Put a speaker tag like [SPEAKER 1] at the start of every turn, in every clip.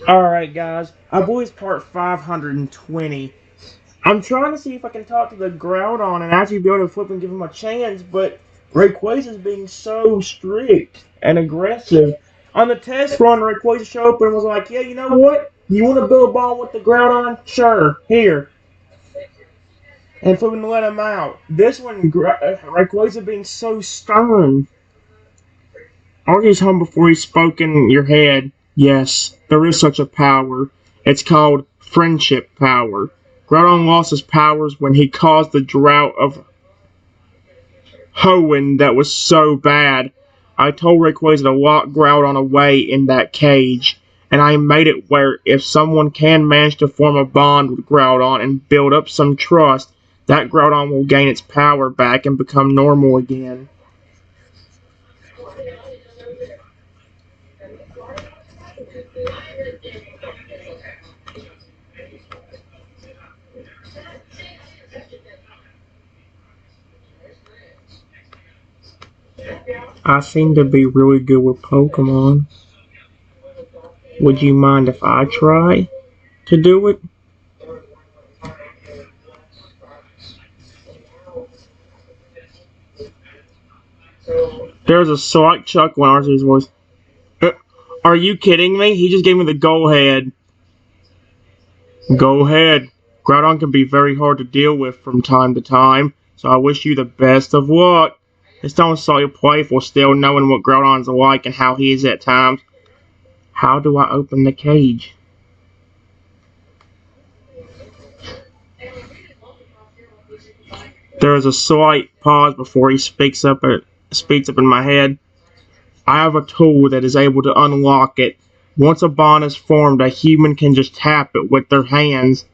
[SPEAKER 1] Alright, guys. I believe it's part 520. I'm trying to see if I can talk to the Groudon and actually be able to flip and give him a chance, but Rayquaza is being so strict and aggressive. On the test run, Rayquaza showed up and was like, yeah, you know what? You want to build a ball with the Groudon? Sure, here. And flipping to let him out. This one, Rayquaza being so stern. Artie's home before he spoke in your head. Yes, there is such a power. It's called friendship power. Groudon lost his powers when he caused the drought of Hoenn that was so bad. I told Rayquaza to lock Groudon away in that cage, and I made it where if someone can manage to form a bond with Groudon and build up some trust, that Groudon will gain its power back and become normal again. I seem to be really good with Pokemon. Would you mind if I try to do it? There's a slight chuckle in Arcee's voice. Are you kidding me? He just gave me the go ahead. Go ahead. Groudon can be very hard to deal with from time to time, so I wish you the best of luck. This don't saw you playful still knowing what Groudon's like and how he is at times. How do I open the cage? There is a slight pause before he speaks up in my head. I have a tool that is able to unlock it. Once a bond is formed, a human can just tap it with their hands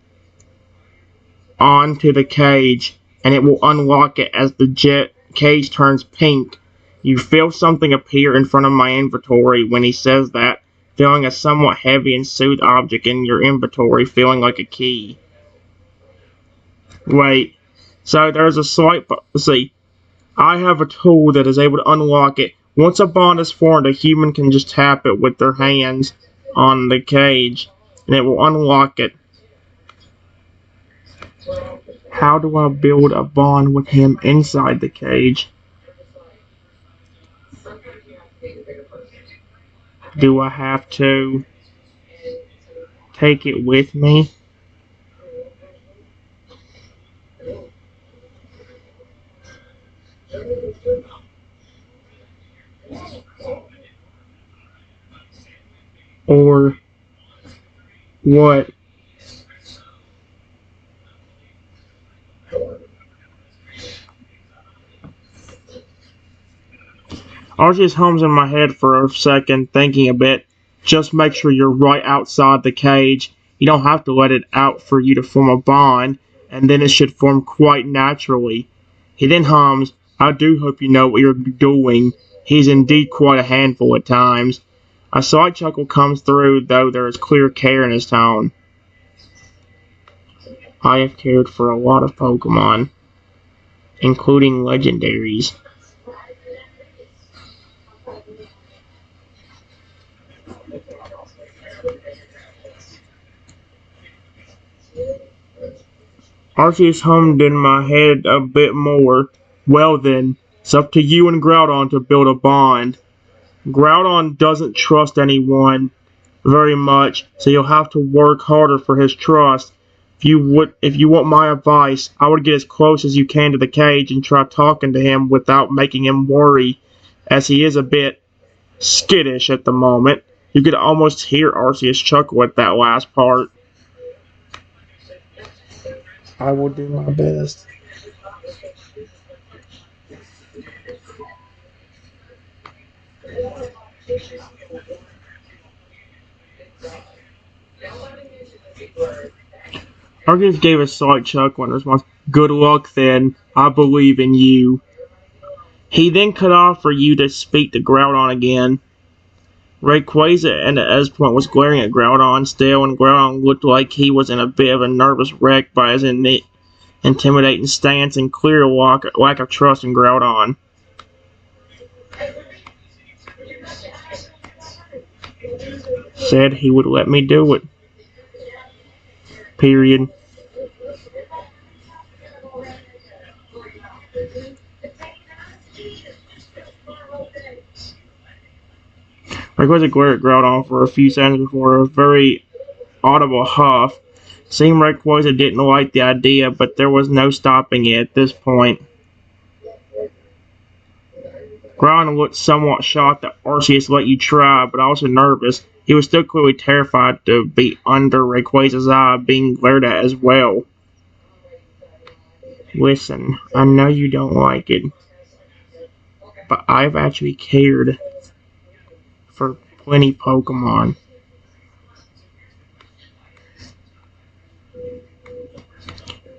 [SPEAKER 1] onto the cage, and it will unlock it as the cage turns pink. You feel something appear in front of my inventory when he says that, feeling a somewhat heavy and soothed object in your inventory, feeling like a key. Wait, so there's a slight. See, I have a tool that is able to unlock it. Once a bond is formed, a human can just tap it with their hands on the cage, and it will unlock it. How do I build a bond with him inside the cage? Do I have to take it with me? Or what? I just hums in my head for a second, thinking a bit. Just make sure you're right outside the cage. You don't have to let it out for you to form a bond, and then it should form quite naturally. He then hums, I do hope you know what you're doing. He's indeed quite a handful at times. A slight chuckle comes through, though there is clear care in his tone. I have cared for a lot of Pokemon, including legendaries. Arceus hummed in my head a bit more. Well then, it's up to you and Groudon to build a bond. Groudon doesn't trust anyone very much, so you'll have to work harder for his trust. If you want my advice, I would get as close as you can to the cage and try talking to him without making him worry, as he is a bit skittish at the moment. You could almost hear Arceus chuckle at that last part. I will do my best. Arceus gave a slight chuckle in response. Good luck then. I believe in you. He then cut off for you to speak to Groudon again. Rayquaza at this point was glaring at Groudon still, and Groudon looked like he was in a bit of a nervous wreck by his intimidating stance and clear lack of trust in Groudon. said he would let me do it. Period. Rayquaza glared at Groudon for a few seconds before a very audible huff. Seemed Rayquaza didn't like the idea, but there was no stopping it at this point. Groudon looked somewhat shocked that Arceus let you try, but also nervous. He was still clearly terrified to be under Rayquaza's eye, being glared at as well. Listen, I know you don't like it, but I've actually cared for plenty Pokemon.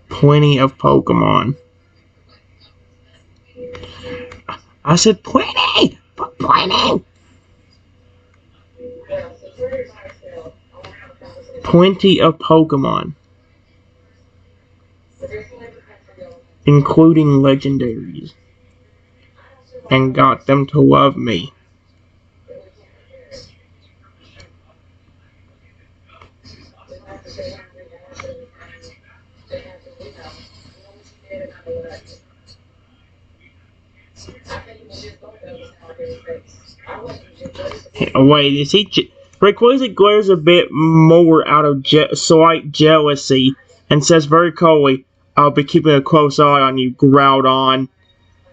[SPEAKER 1] Plenty of Pokemon. I said plenty! But plenty! Plenty of Pokemon. Including legendaries. And got them to love me. Wait, is he... Rayquaza glares a bit more out of slight jealousy and says very coldly, I'll be keeping a close eye on you, Groudon.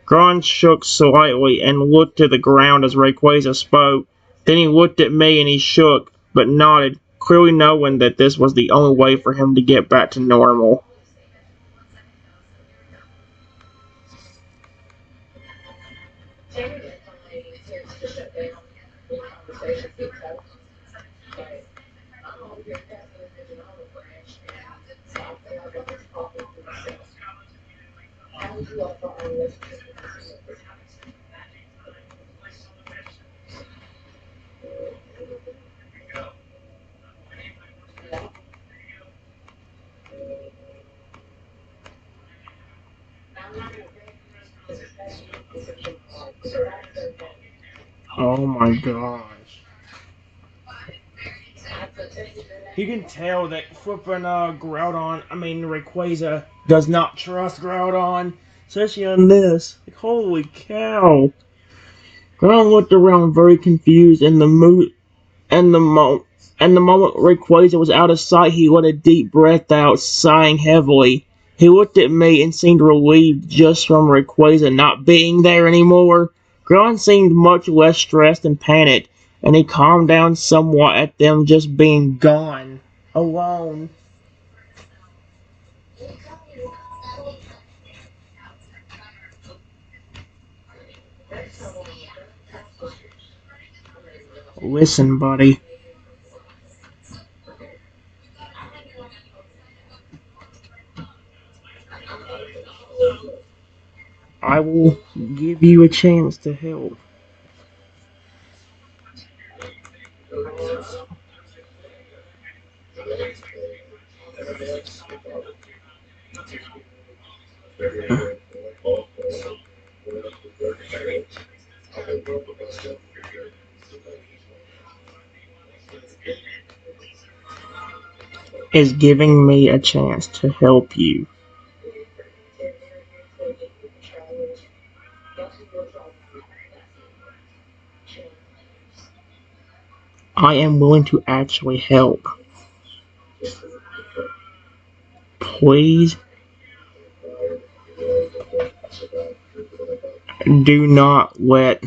[SPEAKER 1] Groudon shook slightly and looked to the ground as Rayquaza spoke. Then he looked at me and he shook, but nodded, clearly knowing that this was the only way for him to get back to normal. Oh my gosh. You can tell that flipping Rayquaza does not trust Groudon, especially on this. Like, holy cow. Groudon looked around very confused and the moment Rayquaza was out of sight, he let a deep breath out, sighing heavily. He looked at me and seemed relieved just from Rayquaza not being there anymore. Groudon seemed much less stressed and panicked, and he calmed down somewhat at them just being gone. Alone. Listen, buddy. I will give you a chance to help. Is giving me a chance to help you. I am willing to actually help. Please do not let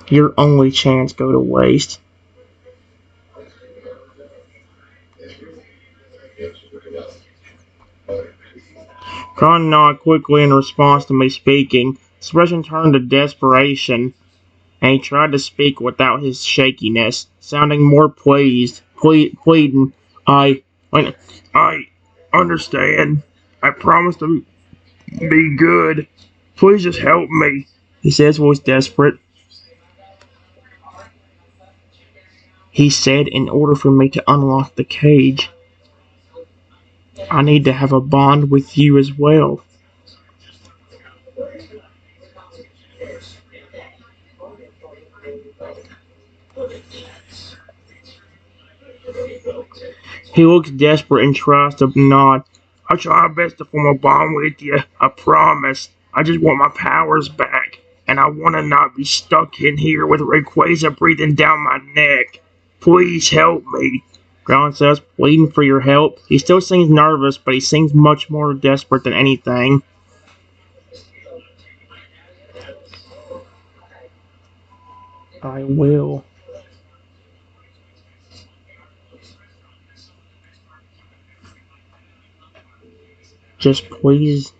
[SPEAKER 1] your only chance go to waste. Kron nodded quickly in response to me speaking. His expression turned to desperation, and he tried to speak without his shakiness, sounding more pleading. I understand. I promise to be good. Please just help me. He said, his voice desperate. He said, in order for me to unlock the cage, I need to have a bond with you as well. He looks desperate and tries to nod. I'll try my best to form a bond with you. I promise. I just want my powers back. And I want to not be stuck in here with Rayquaza breathing down my neck. Please help me. Ground says, pleading for your help. He still seems nervous, but he seems much more desperate than anything. I will. Just please,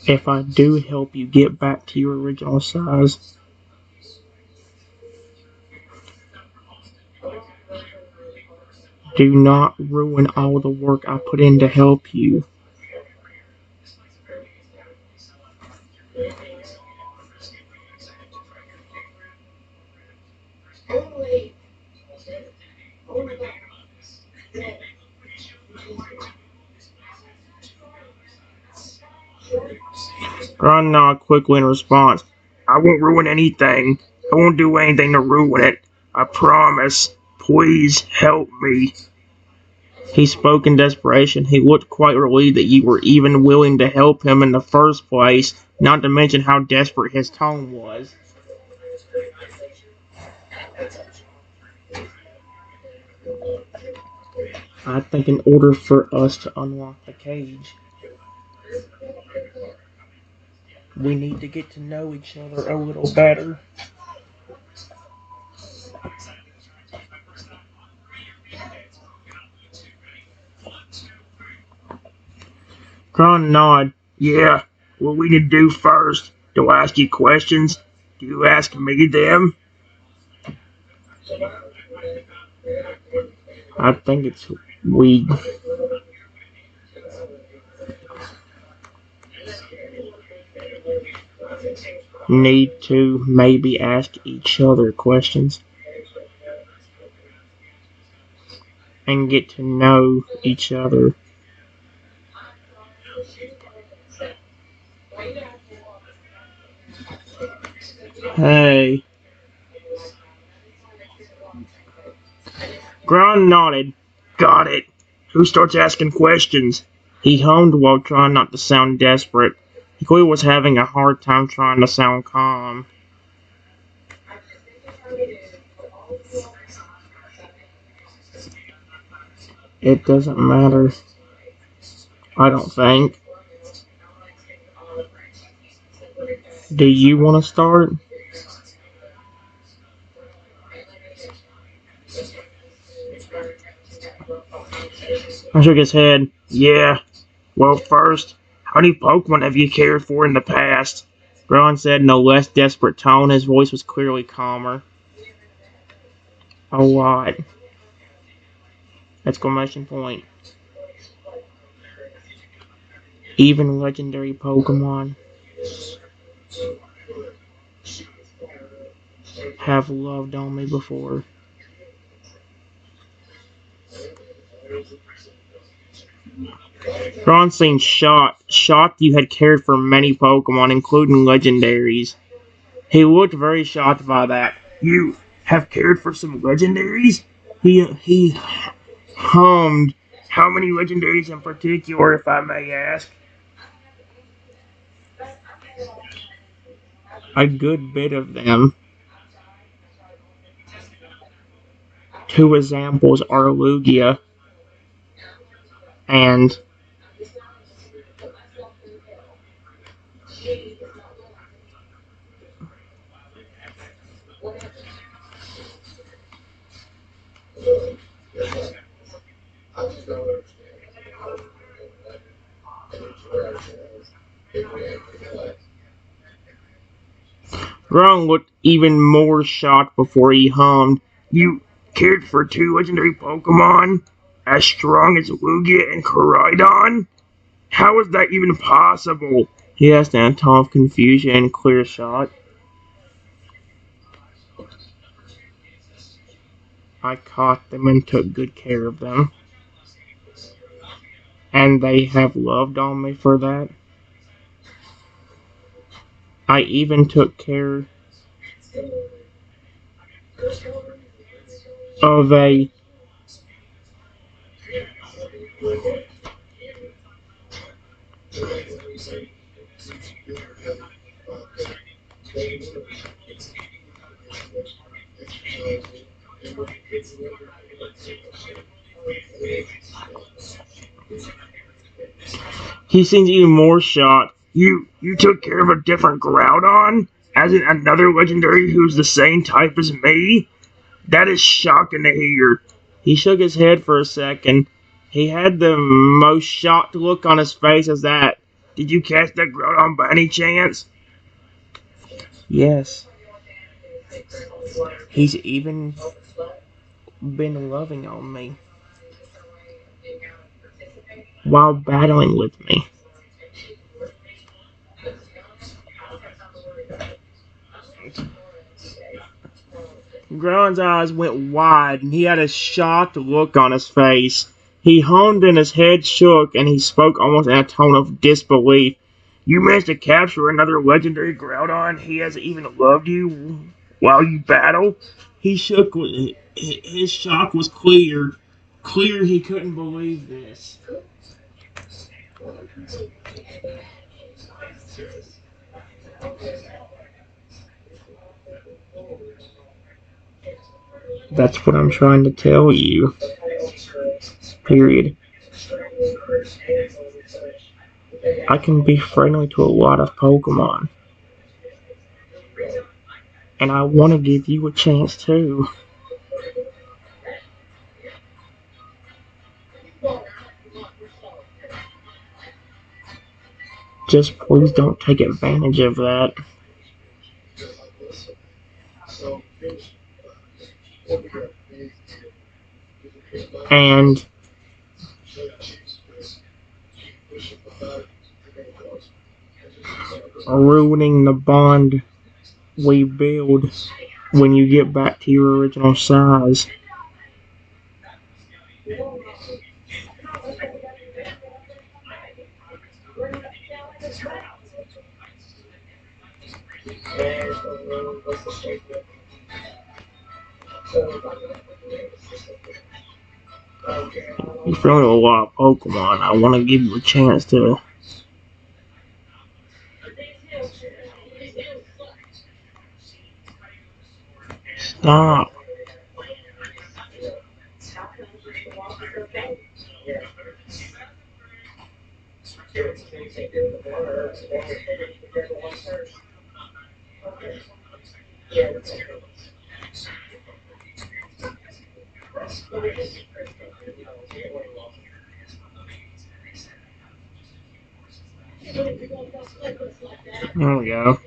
[SPEAKER 1] if I do help you get back to your original size, do not ruin all the work I put in to help you. Ron nodded quickly in response. I won't ruin anything. I won't do anything to ruin it. I promise. Please help me. He spoke in desperation. He looked quite relieved that you were even willing to help him in the first place, not to mention how desperate his tone was. I think in order for us to unlock the cage, we need to get to know each other a little better. Kron nodded. Yeah, what we need to do first. Do I ask you questions? Do you ask me them? I think we need to maybe ask each other questions and get to know each other. Hey. Gron nodded. Got it. Who starts asking questions? He hummed while trying not to sound desperate. He clearly was having a hard time trying to sound calm. It doesn't matter. I don't think. Do you want to start? I shook his head. Yeah. Well, first, how many Pokemon have you cared for in the past? Gron said in a less desperate tone. His voice was clearly calmer. A lot. Exclamation point. Even legendary Pokemon have loved on me before. Ron seemed shocked you had cared for many Pokemon, including legendaries. He looked very shocked by that. You have cared for some legendaries? He hummed. How many legendaries in particular, if I may ask? A good bit of them. Two examples are Lugia and Ron looked even more shocked before he hummed. You cared for two legendary Pokemon as strong as Lugia and Koraidon? How is that even possible? He asked in a tone of confusion and clear shot. I caught them and took good care of them. And they have loved on me for that. I even took care of a He seems even more shocked. You took care of a different Groudon? As in another legendary who's the same type as me? That is shocking to hear. He shook his head for a second. He had the most shocked look on his face as that. Did you catch that Groudon by any chance? Yes. He's even been loving on me while battling with me. Ground's eyes went wide, and he had a shocked look on his face. He hummed and his head shook, and he spoke almost in a tone of disbelief. You managed to capture another legendary Groudon? He hasn't even loved you while you battle? He shook. His shock was clear. Clear he couldn't believe this. That's what I'm trying to tell you. Period. I can be friendly to a lot of Pokemon. And I want to give you a chance too. Just please don't take advantage of that. And ruining the bond we build when you get back to your original size. You're feeling a lot of Pokemon. I want to give you a chance to stop. There we go.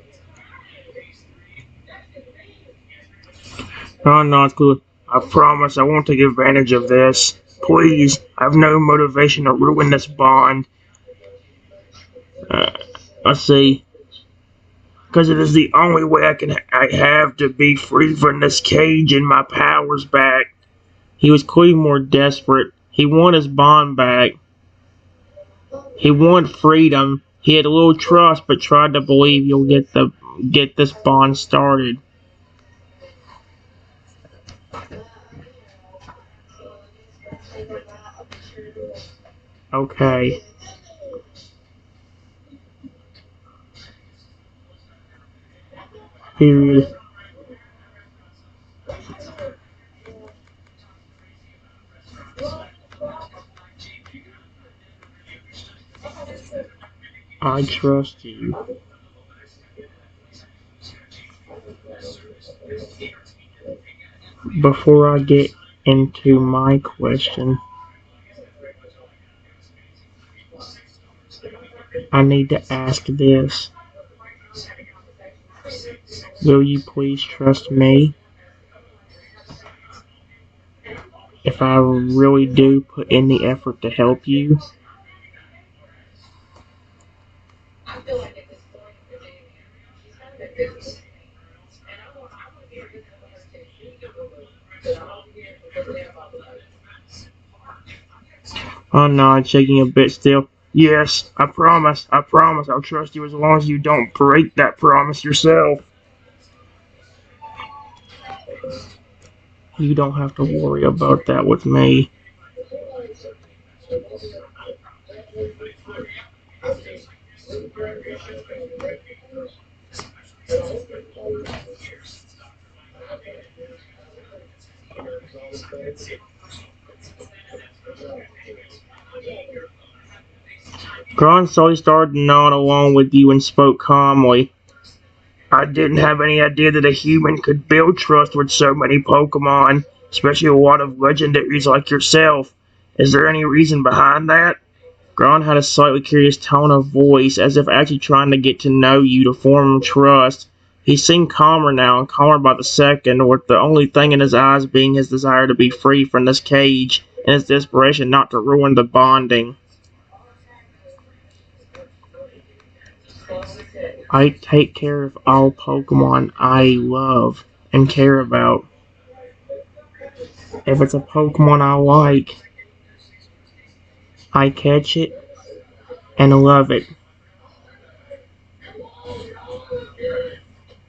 [SPEAKER 1] Oh, no, it's cool. I promise I won't take advantage of this. Please, I have no motivation to ruin this bond. Let's see. Because it is the only way I have to be free from this cage and my powers back. He was clearly more desperate. He wanted his bond back. He wanted freedom. He had a little trust, but tried to believe you'll get this bond started. Okay. Period. I trust you. Before I get into my question, I need to ask this. Will you please trust me if I really do put in the effort to help you? Oh no, I'm shaking a bit still. Yes, I promise, I'll trust you as long as you don't break that promise yourself. You don't have to worry about that with me. Gron slowly started to nod along with you and spoke calmly. I didn't have any idea that a human could build trust with so many Pokemon, especially a lot of legendaries like yourself. Is there any reason behind that? Gron had a slightly curious tone of voice, as if actually trying to get to know you to form trust. He seemed calmer now, and calmer by the second, with the only thing in his eyes being his desire to be free from this cage, and his desperation not to ruin the bonding. I take care of all Pokemon I love and care about. If it's a Pokemon I like, I catch it and love it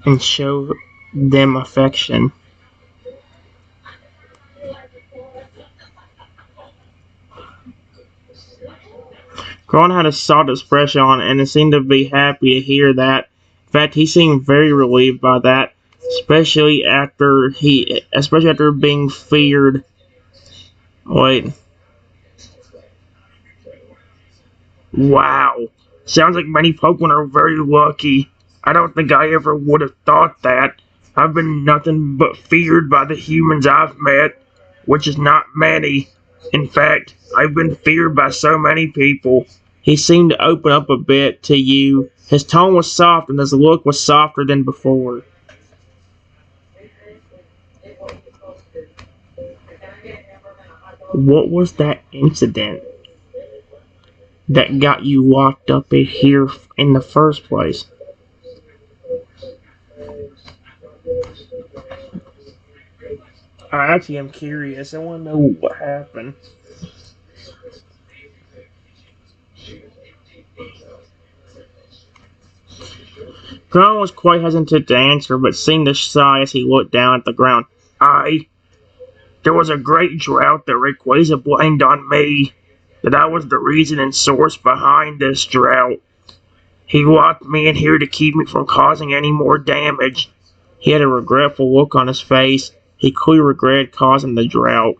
[SPEAKER 1] and show them affection. Gron had a soft expression on it and seemed to be happy to hear that. In fact, he seemed very relieved by that, especially after being feared. Wait, wow. Sounds like many Pokemon are very lucky. I don't think I ever would have thought that. I've been nothing but feared by the humans I've met, which is not many. In fact, I've been feared by so many people. He seemed to open up a bit to you. His tone was soft and his look was softer than before. What was that incident that got you locked up in here in the first place? I actually am curious. I want to know what happened. Gron was quite hesitant to answer, but seemed to sigh as he looked down at the ground. There was a great drought that Rayquaza blamed on me, that I was the reason and source behind this drought. He locked me in here to keep me from causing any more damage. He had a regretful look on his face. He clearly regretted causing the drought.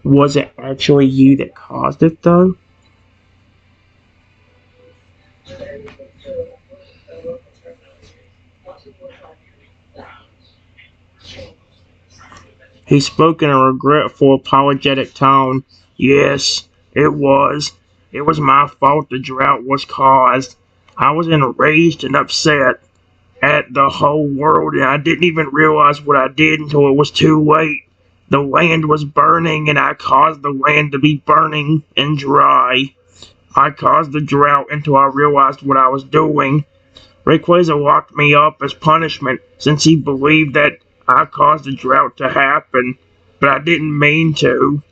[SPEAKER 1] Was it actually you that caused it, though? He spoke in a regretful, apologetic tone. Yes, it was. It was my fault the drought was caused. I was enraged and upset at the whole world, and I didn't even realize what I did until it was too late. The land was burning, and I caused the land to be burning and dry. I caused the drought until I realized what I was doing. Rayquaza locked me up as punishment since he believed that I caused the drought to happen, but I didn't mean to.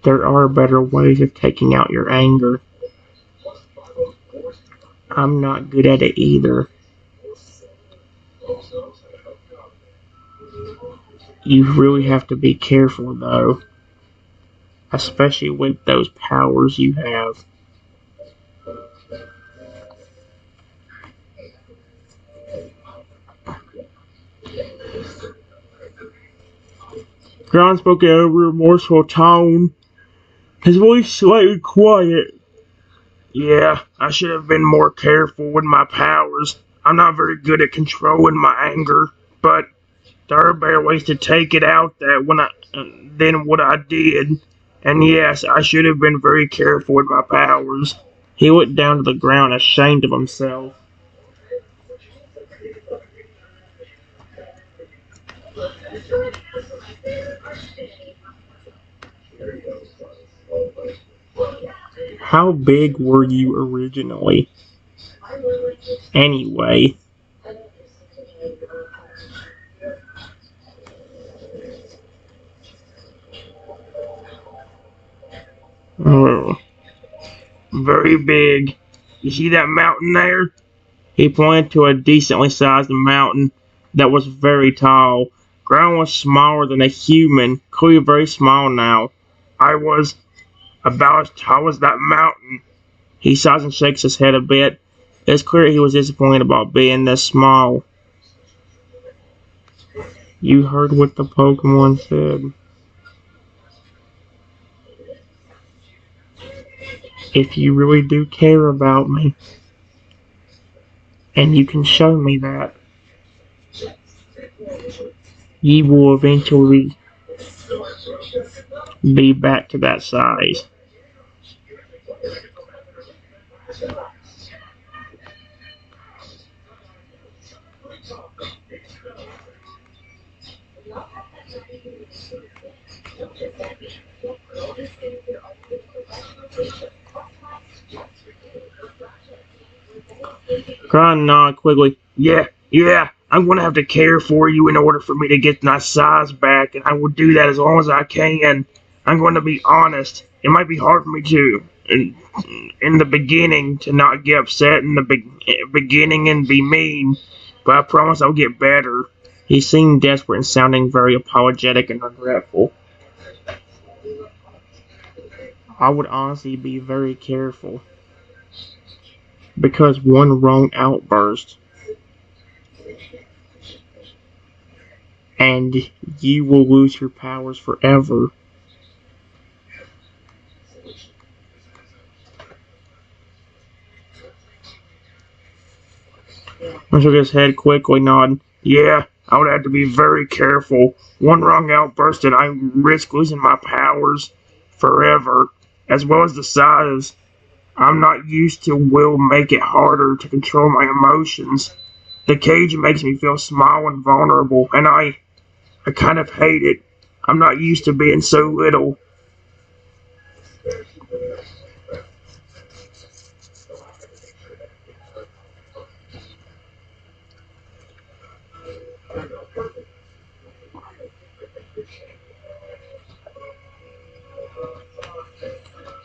[SPEAKER 1] There are better ways of taking out your anger. I'm not good at it either. You really have to be careful, though, especially with those powers you have. John spoke in a remorseful tone, his voice slightly quiet. Yeah, I should have been more careful with my powers. I'm not very good at controlling my anger, but there are better ways to take it out than what I did. And yes, I should have been very careful with my powers. He looked down to the ground, ashamed of himself. How big were you originally? Anyway, Oh, very big. You see that mountain there? He pointed to a decently sized mountain that was very tall. Ground was smaller than a human, clearly very small now. I was about as tall as that mountain. He sighs and shakes his head a bit. It's clear he was disappointed about being this small. You heard what the Pokemon said. If you really do care about me, and you can show me that, you will eventually be back to that size. Groudon nodded quickly. Yeah, I'm gonna have to care for you in order for me to get my size back, and I will do that as long as I can. I'm going to be honest. It might be hard for me to, in the beginning, to not get upset in the beginning and be mean, but I promise I'll get better. He seemed desperate and sounding very apologetic and regretful. I would honestly be very careful, because one wrong outburst and you will lose your powers forever. I shook his head quickly, nodding. Yeah, I would have to be very careful. One wrong outburst and I risk losing my powers forever, as well as the size. I'm not used to will make it harder to control my emotions. The cage makes me feel small and vulnerable, and I kind of hate it. I'm not used to being so little.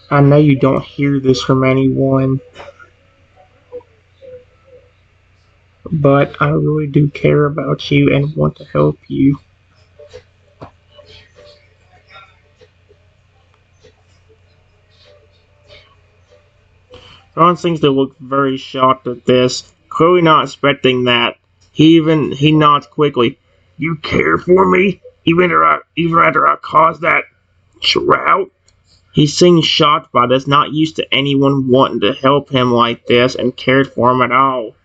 [SPEAKER 1] I know you don't hear this from anyone, but I really do care about you and want to help you. Ron seems to look very shocked at this, clearly not expecting that. He nods quickly. You care for me? Even after I caused that drought? He seems shocked by this, not used to anyone wanting to help him like this and cared for him at all.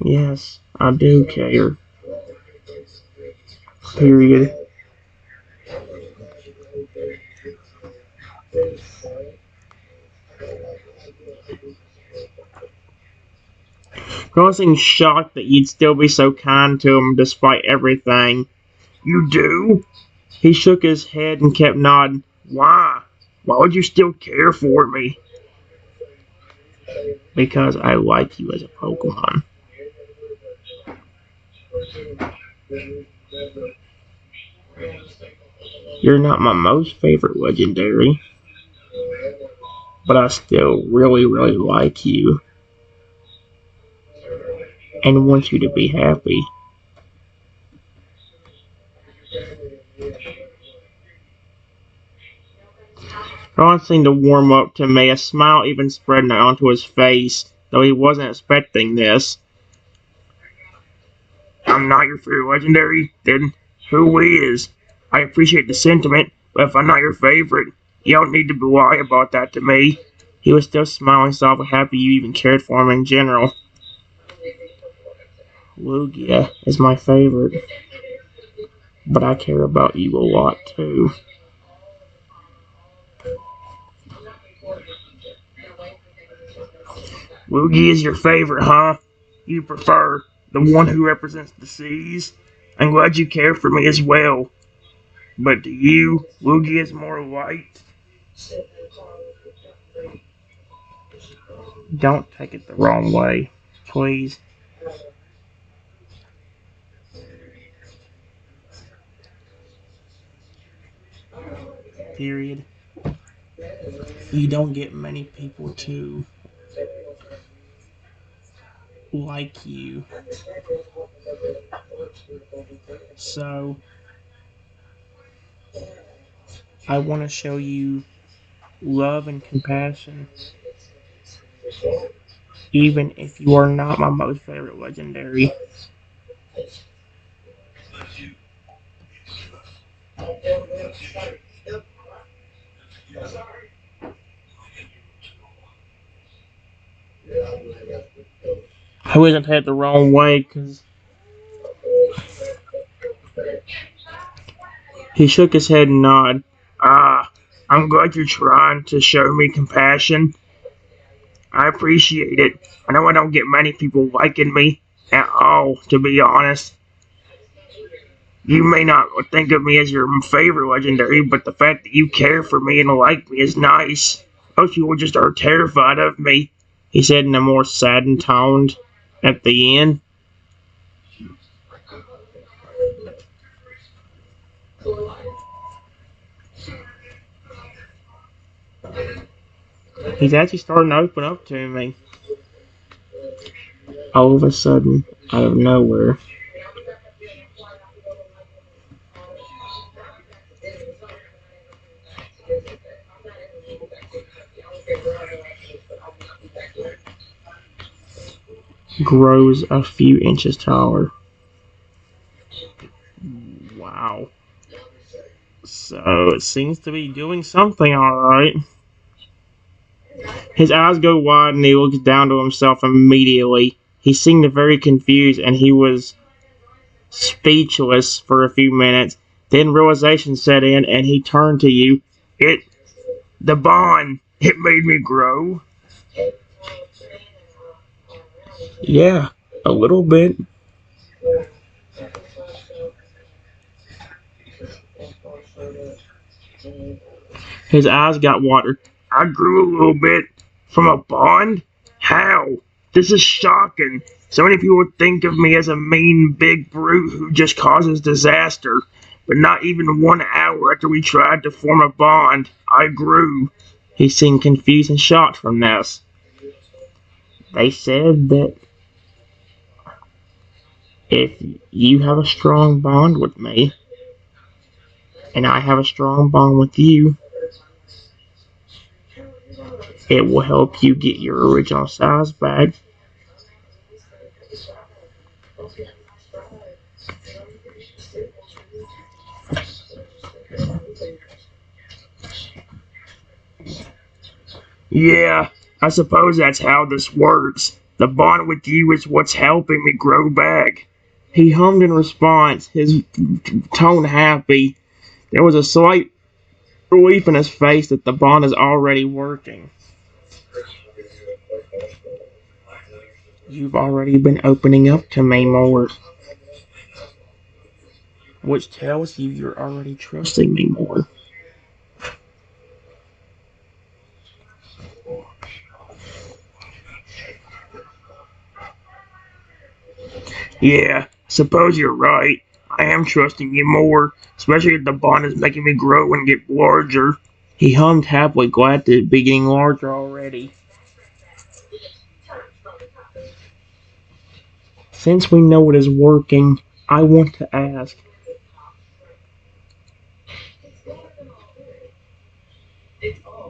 [SPEAKER 1] Yes, I do care. Period. Ron seems shocked that you'd still be so kind to him despite everything. You do? He shook his head and kept nodding. Why? Why would you still care for me? Because I like you as a Pokemon. You're not my most favorite legendary, but I still really like you and want you to be happy. Ron seemed to warm up to me, a smile even spreading onto his face, though he wasn't expecting this. I'm not your favorite legendary? Then who is? I appreciate the sentiment, but if I'm not your favorite, you don't need to lie about that to me. He was still smiling softly, happy you even cared for him in general. Lugia is my favorite, but I care about you a lot too. Lugia is your favorite, huh? You prefer the one who represents the seas? I'm glad you care for me as well. But to you, Lugia is more light. Don't take it the wrong way, please. Period. You don't get many people to like you. So, I want to show you love and compassion, even if you are not my most favorite legendary. I wasn't head the wrong way because he shook his head and nodded. Ah, I'm glad you're trying to show me compassion. I appreciate it. I know I don't get many people liking me at all, to be honest. You may not think of me as your favorite legendary, but the fact that you care for me and like me is nice. Most people just are terrified of me, he said in a more saddened tone at the end. He's actually starting to open up to me. All of a sudden, out of nowhere. Grows a few inches taller. Wow. So it seems to be doing something alright. His eyes go wide and he looks down to himself immediately. He seemed very confused and he was speechless for a few minutes. Then realization set in and he turned to you. The bond, it made me grow. Yeah, a little bit. His eyes got watered. I grew a little bit from a bond? How? This is shocking. So many people think of me as a mean big brute who just causes disaster. But not even 1 hour after we tried to form a bond, I grew. He seemed confused and shocked from this. They said that if you have a strong bond with me, and I have a strong bond with you, it will help you get your original size back. Yeah, I suppose that's how this works. The bond with you is what's helping me grow back. He hummed in response, his tone happy. There was a slight relief in his face that the bond is already working. You've already been opening up to me more, which tells you you're already trusting me more. Yeah, suppose you're right. I am trusting you more, especially if the bond is making me grow and get larger. He hummed happily, glad to be getting larger already. Since we know it is working, I want to ask.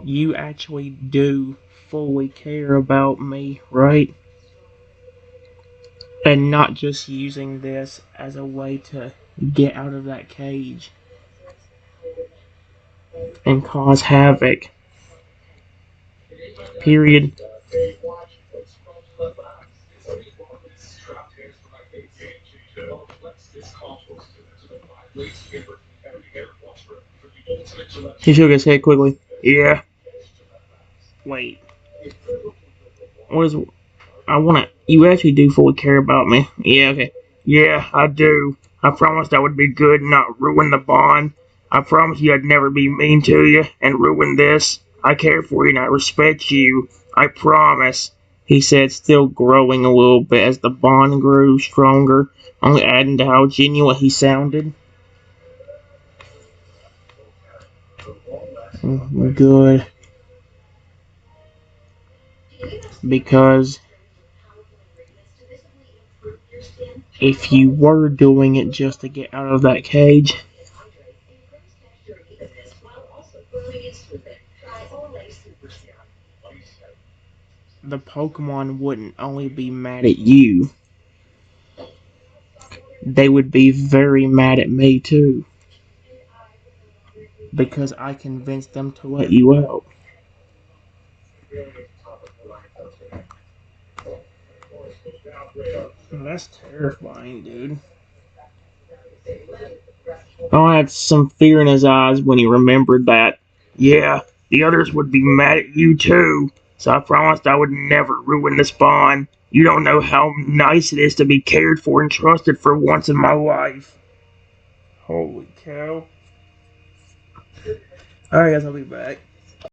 [SPEAKER 1] You actually do fully care about me, right? And not just using this as a way to get out of that cage and cause havoc. Period. He shook his head quickly. Yeah. Wait. What is? I wanna. You actually do fully care about me. Yeah. Okay. Yeah, I do. I promised I would be good and not ruin the bond. I promised you I'd never be mean to you and ruin this. I care for you and I respect you. I promise, he said, still growing a little bit as the bond grew stronger, only adding to how genuine he sounded. Good. Because if you were doing it just to get out of that cage, the Pokemon wouldn't only be mad at you, they would be very mad at me too. Because I convinced them to let you out. That's terrifying, dude. Oh, I had some fear in his eyes when he remembered that. Yeah, the others would be mad at you too. So I promised I would never ruin this bond. You don't know how nice it is to be cared for and trusted for once in my life. Holy cow. Alright guys, I'll be back.